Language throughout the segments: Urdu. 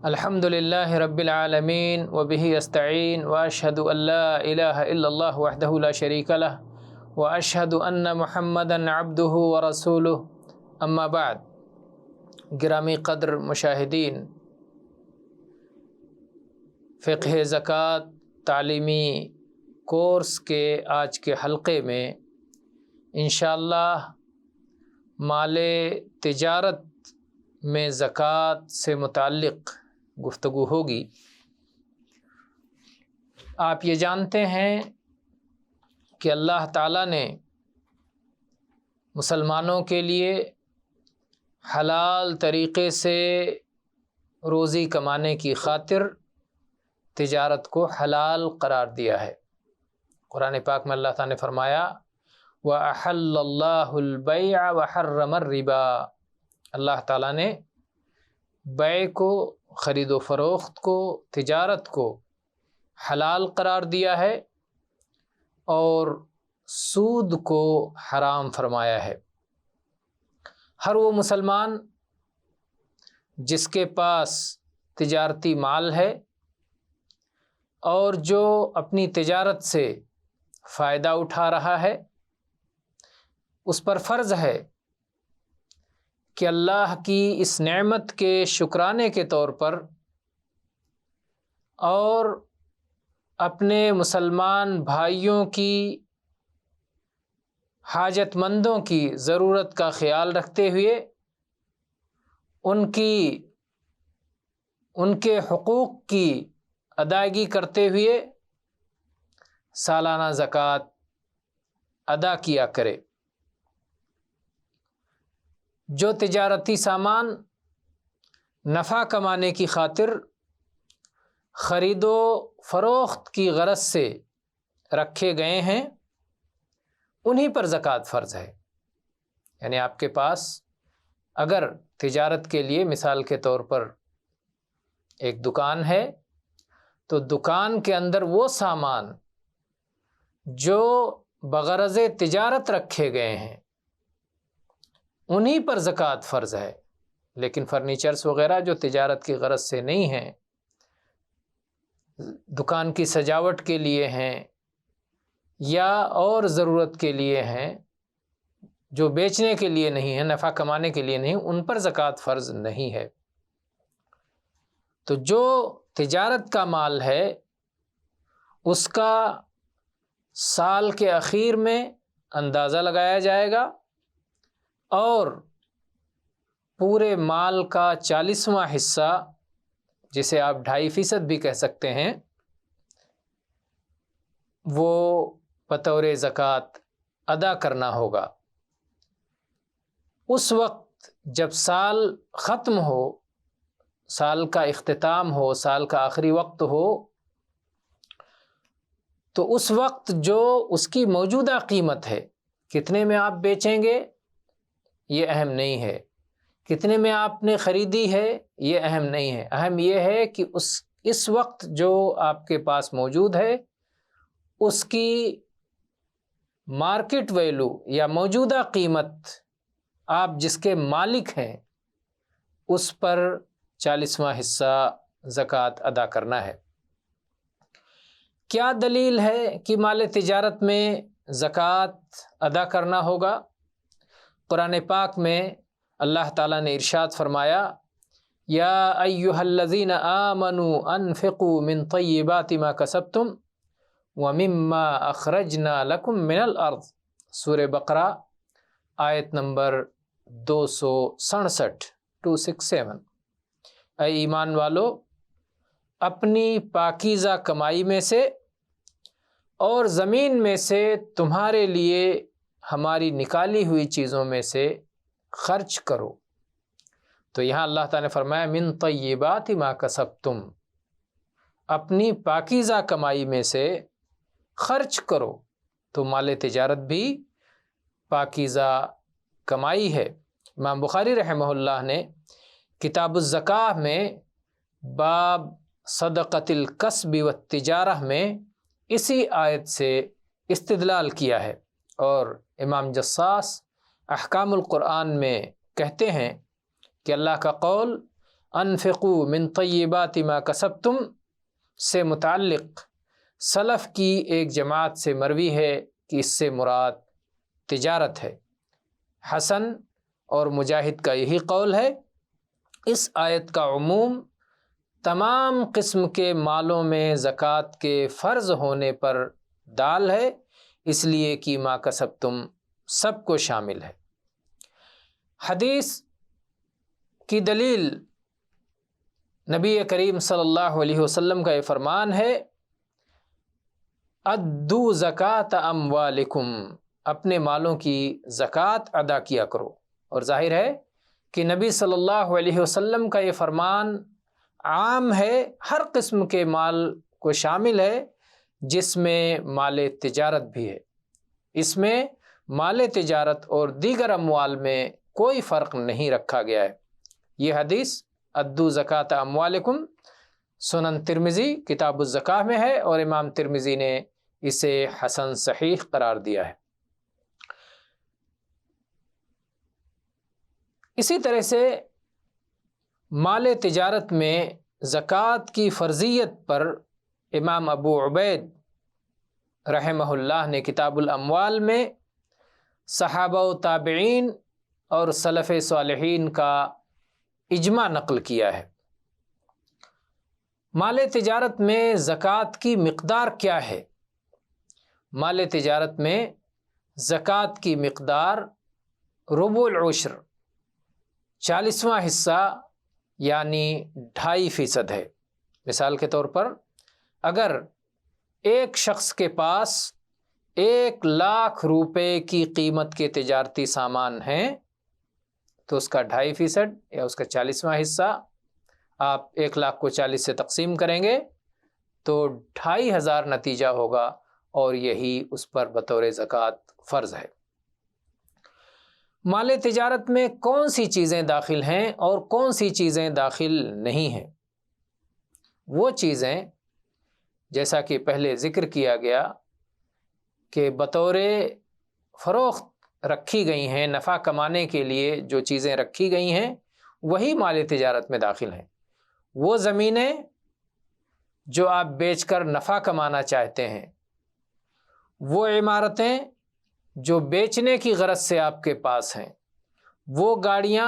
الحمد للہ رب العالمین وبہ استعین واشہد ان لا الہ الا اللہ وحدہ لا شریک لہ واشہد ان محمدا عبدہ ورسولہ اما بعد۔ گرامی قدر مشاہدین، فقہ زکوٰۃ تعلیمی کورس کے آج کے حلقے میں انشاءاللہ مال تجارت میں زکوٰۃ سے متعلق گفتگو ہوگی۔ آپ یہ جانتے ہیں کہ اللہ تعالیٰ نے مسلمانوں کے لیے حلال طریقے سے روزی کمانے کی خاطر تجارت کو حلال قرار دیا ہے۔ قرآن پاک میں اللہ تعالیٰ نے فرمایا وَأَحَلَّ اللَّهُ الْبَيْعَ وَحَرَّمَ الرِّبَا۔ اللہ تعالیٰ نے بیع کو، خرید و فروخت کو، تجارت کو حلال قرار دیا ہے اور سود کو حرام فرمایا ہے۔ ہر وہ مسلمان جس کے پاس تجارتی مال ہے اور جو اپنی تجارت سے فائدہ اٹھا رہا ہے، اس پر فرض ہے کہ اللہ کی اس نعمت کے شکرانے کے طور پر اور اپنے مسلمان بھائیوں کی حاجت مندوں کی ضرورت کا خیال رکھتے ہوئے ان کے حقوق کی ادائیگی کرتے ہوئے سالانہ زکوٰۃ ادا کیا کرے۔ جو تجارتی سامان نفع کمانے کی خاطر خرید و فروخت کی غرض سے رکھے گئے ہیں، انہی پر زکوٰۃ فرض ہے۔ یعنی آپ کے پاس اگر تجارت کے لیے مثال کے طور پر ایک دکان ہے تو دکان کے اندر وہ سامان جو بغرض تجارت رکھے گئے ہیں انہی پر زکوٰۃ فرض ہے، لیکن فرنیچرز وغیرہ جو تجارت کی غرض سے نہیں ہیں، دکان کی سجاوٹ کے لیے ہیں یا اور ضرورت کے لیے ہیں، جو بیچنے کے لیے نہیں ہیں، نفع کمانے کے لیے نہیں، ان پر زکوٰۃ فرض نہیں ہے۔ تو جو تجارت کا مال ہے اس کا سال کے اخیر میں اندازہ لگایا جائے گا اور پورے مال کا 40واں حصہ، جسے آپ 2.5% بھی کہہ سکتے ہیں، وہ بطور زکوٰۃ ادا کرنا ہوگا۔ اس وقت جب سال ختم ہو، سال کا اختتام ہو، سال کا آخری وقت ہو، تو اس وقت جو اس کی موجودہ قیمت ہے، کتنے میں آپ بیچیں گے یہ اہم نہیں ہے، کتنے میں آپ نے خریدی ہے یہ اہم نہیں ہے، اہم یہ ہے کہ اس وقت جو آپ کے پاس موجود ہے اس کی مارکیٹ ویلو یا موجودہ قیمت آپ جس کے مالک ہیں اس پر 40واں حصہ زکوٰۃ ادا کرنا ہے۔ کیا دلیل ہے کہ مال تجارت میں زکوٰۃ ادا کرنا ہوگا؟ قرآن پاک میں اللہ تعالیٰ نے ارشاد فرمایا یا ایھا الذین آمنوا انفقوا من طیبات ما کسبتم ومما اخرجنا لکم من الارض۔ سورہ بقرہ آیت نمبر 267 267۔ اے ایمان والو، اپنی پاکیزہ کمائی میں سے اور زمین میں سے تمہارے لیے ہماری نکالی ہوئی چیزوں میں سے خرچ کرو۔ تو یہاں اللہ تعالیٰ نے فرمایا من طیبات ما کسبتم، اپنی پاکیزہ کمائی میں سے خرچ کرو۔ تو مال تجارت بھی پاکیزہ کمائی ہے۔ امام بخاری رحمہ اللہ نے کتاب الزکاة میں باب صدقۃ الکسب والتجارہ میں اسی آیت سے استدلال کیا ہے، اور امام جصاص احکام القرآن میں کہتے ہیں کہ اللہ کا قول انفقوا من طیبات ما کسبتم سے متعلق سلف کی ایک جماعت سے مروی ہے کہ اس سے مراد تجارت ہے۔ حسن اور مجاہد کا یہی قول ہے۔ اس آیت کا عموم تمام قسم کے مالوں میں زکوٰۃ کے فرض ہونے پر دال ہے، اس لیے کہ ما کسبتم سب کو شامل ہے۔ حدیث کی دلیل نبی کریم صلی اللہ علیہ وسلم کا یہ فرمان ہے، ادو زکوٰۃ اموالکم، اپنے مالوں کی زکوٰۃ ادا کیا کرو۔ اور ظاہر ہے کہ نبی صلی اللہ علیہ وسلم کا یہ فرمان عام ہے، ہر قسم کے مال کو شامل ہے، جس میں مال تجارت بھی ہے۔ اس میں مال تجارت اور دیگر اموال میں کوئی فرق نہیں رکھا گیا ہے۔ یہ حدیث ادو زکوٰۃ اموالکم سنن ترمذی کتاب الزکاہ میں ہے، اور امام ترمذی نے اسے حسن صحیح قرار دیا ہے۔ اسی طرح سے مال تجارت میں زکوٰۃ کی فرضیت پر امام ابو عبید رحمہ اللہ نے کتاب الاموال میں صحابہ و تابعین اور سلف صالحین کا اجماع نقل کیا ہے۔ مال تجارت میں زکوٰۃ کی مقدار کیا ہے؟ مال تجارت میں زکوٰۃ کی مقدار ربع العشر، 40واں حصہ یعنی 2.5% ہے۔ مثال کے طور پر اگر ایک شخص کے پاس 1,00,000 روپے کی قیمت کے تجارتی سامان ہیں تو اس کا 2.5% یا اس کا 40واں حصہ آپ 1,00,000 کو 40 سے تقسیم کریں گے تو 2,500 نتیجہ ہوگا، اور یہی اس پر بطور زکوٰۃ فرض ہے۔ مال تجارت میں کون سی چیزیں داخل ہیں اور کون سی چیزیں داخل نہیں ہیں؟ وہ چیزیں جیسا کہ پہلے ذکر کیا گیا کہ بطور فروخت رکھی گئی ہیں، نفع کمانے کے لیے جو چیزیں رکھی گئی ہیں وہی مال تجارت میں داخل ہیں۔ وہ زمینیں جو آپ بیچ کر نفع کمانا چاہتے ہیں، وہ عمارتیں جو بیچنے کی غرض سے آپ کے پاس ہیں، وہ گاڑیاں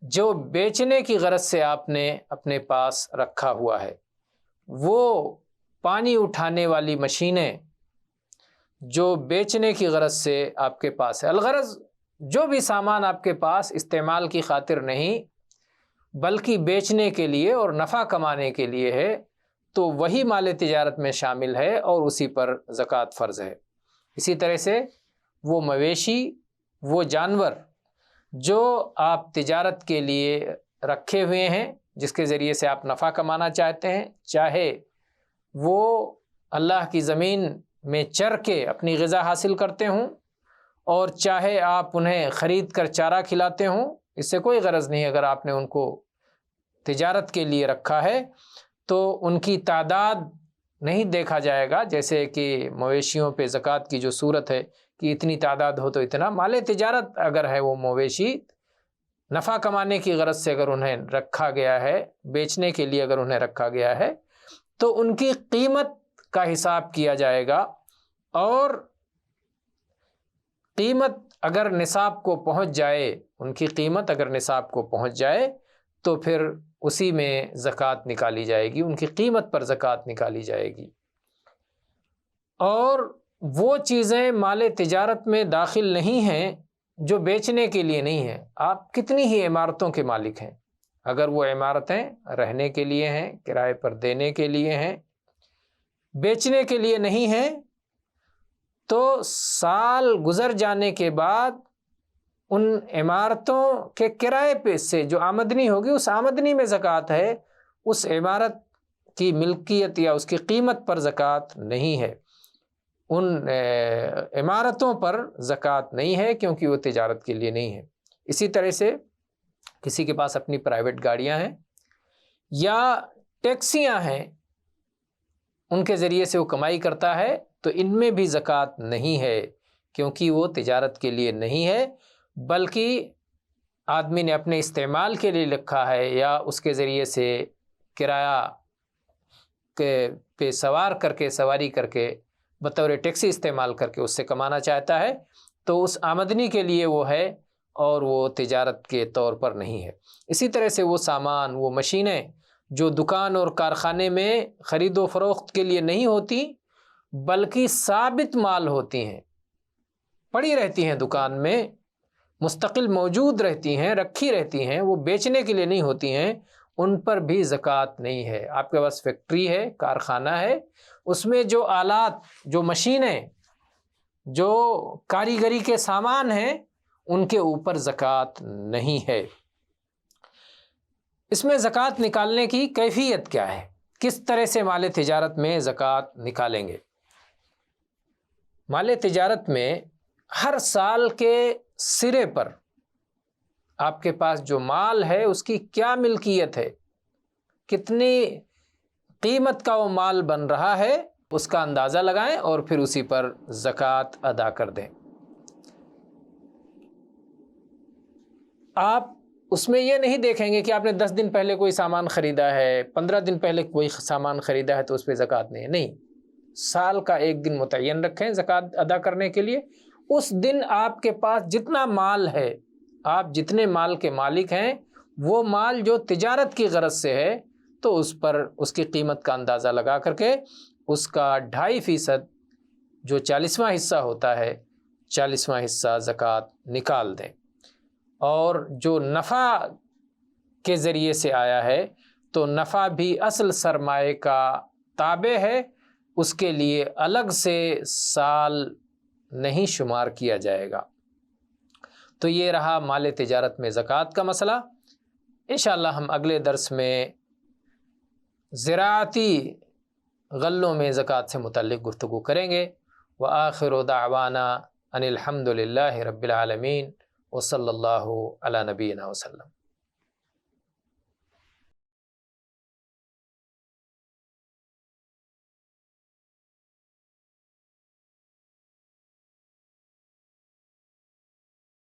جو بیچنے کی غرض سے آپ نے اپنے پاس رکھا ہوا ہے، وہ پانی اٹھانے والی مشینیں جو بیچنے کی غرض سے آپ کے پاس ہے۔ الغرض جو بھی سامان آپ کے پاس استعمال کی خاطر نہیں بلکہ بیچنے کے لیے اور نفع کمانے کے لیے ہے، تو وہی مال تجارت میں شامل ہے اور اسی پر زکوٰۃ فرض ہے۔ اسی طرح سے وہ مویشی، وہ جانور جو آپ تجارت کے لیے رکھے ہوئے ہیں، جس کے ذریعے سے آپ نفع کمانا چاہتے ہیں، چاہے وہ اللہ کی زمین میں چر کے اپنی غذا حاصل کرتے ہوں اور چاہے آپ انہیں خرید کر چارہ کھلاتے ہوں، اس سے کوئی غرض نہیں۔ اگر آپ نے ان کو تجارت کے لیے رکھا ہے تو ان کی تعداد نہیں دیکھا جائے گا، جیسے کہ مویشیوں پہ زکوٰۃ کی جو صورت ہے کہ اتنی تعداد ہو تو اتنا۔ مال تجارت اگر ہے وہ مویشی نفع کمانے کی غرض سے اگر انہیں رکھا گیا ہے، بیچنے کے لیے اگر انہیں رکھا گیا ہے تو ان کی قیمت کا حساب کیا جائے گا، اور قیمت اگر نصاب کو پہنچ جائے، ان کی قیمت اگر نصاب کو پہنچ جائے تو پھر اسی میں زکوٰۃ نکالی جائے گی، ان کی قیمت پر زکوٰۃ نکالی جائے گی۔ اور وہ چیزیں مال تجارت میں داخل نہیں ہیں جو بیچنے کے لیے نہیں ہیں۔ آپ کتنی ہی عمارتوں کے مالک ہیں، اگر وہ عمارتیں رہنے کے لیے ہیں، کرائے پر دینے کے لیے ہیں، بیچنے کے لیے نہیں ہیں، تو سال گزر جانے کے بعد ان عمارتوں کے کرائے پہ سے جو آمدنی ہوگی، اس آمدنی میں زکوٰۃ ہے، اس عمارت کی ملکیت یا اس کی قیمت پر زکوٰۃ نہیں ہے، ان عمارتوں پر زکوٰۃ نہیں ہے کیونکہ وہ تجارت کے لیے نہیں ہے۔ اسی طرح سے کسی کے پاس اپنی پرائیویٹ گاڑیاں ہیں یا ٹیکسیاں ہیں، ان کے ذریعے سے وہ کمائی کرتا ہے، تو ان میں بھی زکوٰۃ نہیں ہے کیونکہ وہ تجارت کے لیے نہیں ہے، بلکہ آدمی نے اپنے استعمال کے لیے رکھا ہے یا اس کے ذریعے سے کرایہ پہ سواری کر کے بطور ٹیکسی استعمال کر کے اس سے کمانا چاہتا ہے تو اس آمدنی کے لیے وہ ہے اور وہ تجارت کے طور پر نہیں ہے۔ اسی طرح سے وہ سامان، وہ مشینیں جو دکان اور کارخانے میں خرید و فروخت کے لیے نہیں ہوتی بلکہ ثابت مال ہوتی ہیں، پڑی رہتی ہیں دکان میں، مستقل موجود رہتی ہیں، رکھی رہتی ہیں، وہ بیچنے کے لیے نہیں ہوتی ہیں، ان پر بھی زکوٰۃ نہیں ہے۔ آپ کے پاس فیکٹری ہے، کارخانہ ہے، اس میں جو آلات، جو مشینیں، جو کاریگری کے سامان ہیں ان کے اوپر زکوٰۃ نہیں ہے۔ اس میں زکوٰۃ نکالنے کی کیفیت کیا ہے؟ کس طرح سے مال تجارت میں زکوٰۃ نکالیں گے؟ مال تجارت میں ہر سال کے سرے پر آپ کے پاس جو مال ہے اس کی کیا ملکیت ہے، کتنی قیمت کا وہ مال بن رہا ہے، اس کا اندازہ لگائیں اور پھر اسی پر زکوٰۃ ادا کر دیں۔ آپ اس میں یہ نہیں دیکھیں گے کہ آپ نے 10 دن پہلے کوئی سامان خریدا ہے، 15 دن پہلے کوئی سامان خریدا ہے تو اس پہ زکوٰۃ نہیں ہے، نہیں، سال کا ایک دن متعین رکھیں زکوٰۃ ادا کرنے کے لیے۔ اس دن آپ کے پاس جتنا مال ہے، آپ جتنے مال کے مالک ہیں، وہ مال جو تجارت کی غرض سے ہے تو اس پر اس کی قیمت کا اندازہ لگا کر کے اس کا 2.5% جو 40واں حصہ ہوتا ہے، 40واں حصہ زکوٰۃ نکال دیں۔ اور جو نفع کے ذریعے سے آیا ہے تو نفع بھی اصل سرمایہ کا تابع ہے، اس کے لیے الگ سے سال نہیں شمار کیا جائے گا۔ تو یہ رہا مال تجارت میں زکوٰۃ کا مسئلہ۔ انشاءاللہ ہم اگلے درس میں زراعتی غلوں میں زکوٰۃ سے متعلق گفتگو کریں گے۔ وآخر دعوانا ان الحمد للہ رب العالمین وصلی اللہ علی نبینا وسلم۔